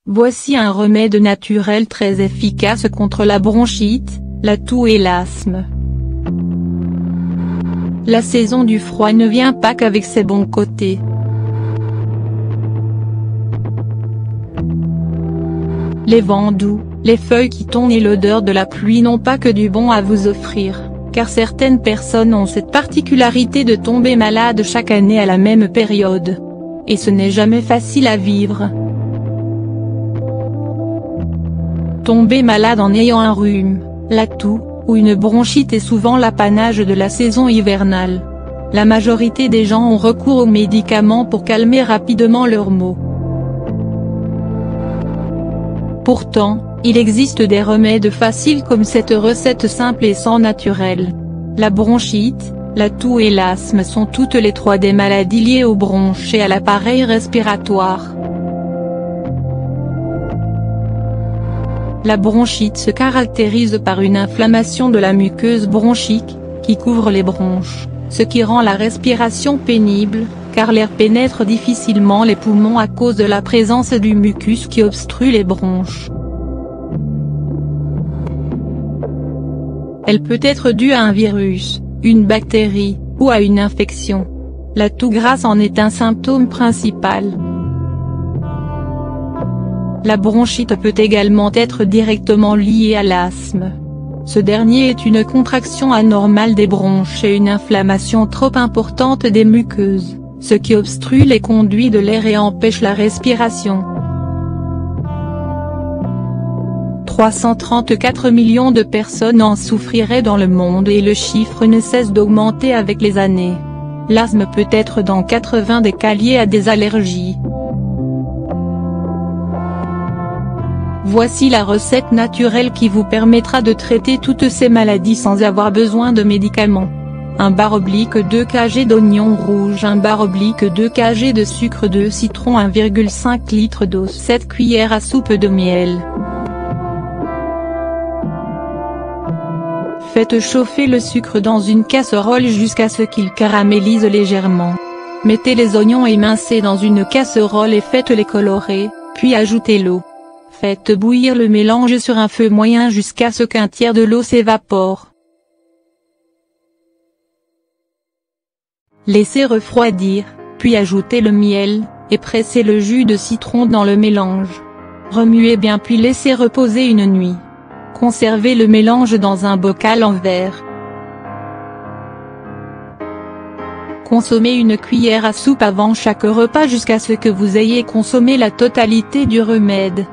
Voici un remède naturel très efficace contre la bronchite, la toux et l'asthme. La saison du froid ne vient pas qu'avec ses bons côtés. Les vents doux, les feuilles qui tombent et l'odeur de la pluie n'ont pas que du bon à vous offrir, car certaines personnes ont cette particularité de tomber malades chaque année à la même période. Et ce n'est jamais facile à vivre. Tomber malade en ayant un rhume, la toux, ou une bronchite est souvent l'apanage de la saison hivernale. La majorité des gens ont recours aux médicaments pour calmer rapidement leurs maux. Pourtant, il existe des remèdes faciles comme cette recette simple et sans naturel. La bronchite, la toux et l'asthme sont toutes les trois des maladies liées aux bronches et à l'appareil respiratoire. La bronchite se caractérise par une inflammation de la muqueuse bronchique, qui couvre les bronches, ce qui rend la respiration pénible, car l'air pénètre difficilement les poumons à cause de la présence du mucus qui obstrue les bronches. Elle peut être due à un virus, une bactérie, ou à une infection. La toux grasse en est un symptôme principal. La bronchite peut également être directement liée à l'asthme. Ce dernier est une contraction anormale des bronches et une inflammation trop importante des muqueuses, ce qui obstrue les conduits de l'air et empêche la respiration. 334 millions de personnes en souffriraient dans le monde et le chiffre ne cesse d'augmenter avec les années. L'asthme peut être dans 80 des cas lié à des allergies. Voici la recette naturelle qui vous permettra de traiter toutes ces maladies sans avoir besoin de médicaments. 1 bar/2 kg d'oignons rouges, 1 bar/2 kg de sucre de citron, 1,5 litre d'eau, 7 cuillères à soupe de miel. Faites chauffer le sucre dans une casserole jusqu'à ce qu'il caramélise légèrement. Mettez les oignons émincés dans une casserole et faites-les colorer, puis ajoutez l'eau. Faites bouillir le mélange sur un feu moyen jusqu'à ce qu'un tiers de l'eau s'évapore. Laissez refroidir, puis ajoutez le miel, et pressez le jus de citron dans le mélange. Remuez bien puis laissez reposer une nuit. Conservez le mélange dans un bocal en verre. Consommez une cuillère à soupe avant chaque repas jusqu'à ce que vous ayez consommé la totalité du remède.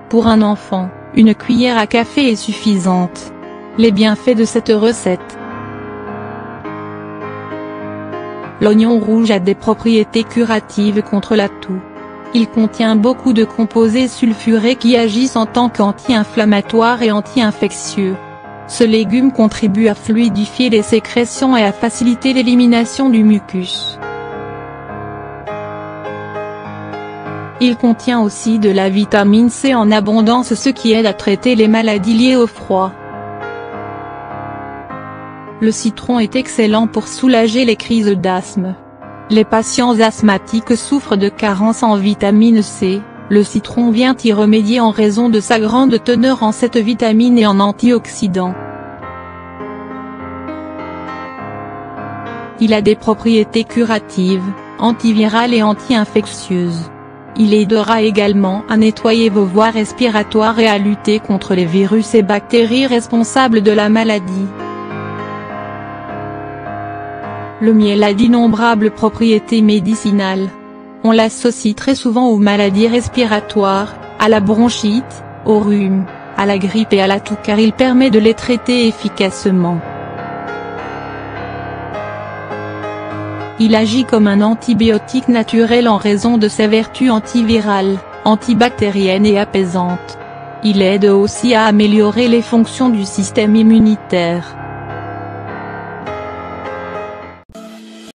Pour un enfant, une cuillère à café est suffisante. Les bienfaits de cette recette. L'oignon rouge a des propriétés curatives contre la toux. Il contient beaucoup de composés sulfurés qui agissent en tant qu'anti-inflammatoires et anti-infectieux. Ce légume contribue à fluidifier les sécrétions et à faciliter l'élimination du mucus. Il contient aussi de la vitamine C en abondance, ce qui aide à traiter les maladies liées au froid. Le citron est excellent pour soulager les crises d'asthme. Les patients asthmatiques souffrent de carence en vitamine C, le citron vient y remédier en raison de sa grande teneur en cette vitamine et en antioxydants. Il a des propriétés curatives, antivirales et anti-infectieuses. Il aidera également à nettoyer vos voies respiratoires et à lutter contre les virus et bactéries responsables de la maladie. Le miel a d'innombrables propriétés médicinales. On l'associe très souvent aux maladies respiratoires, à la bronchite, au rhume, à la grippe et à la toux car il permet de les traiter efficacement. Il agit comme un antibiotique naturel en raison de ses vertus antivirales, antibactériennes et apaisantes. Il aide aussi à améliorer les fonctions du système immunitaire.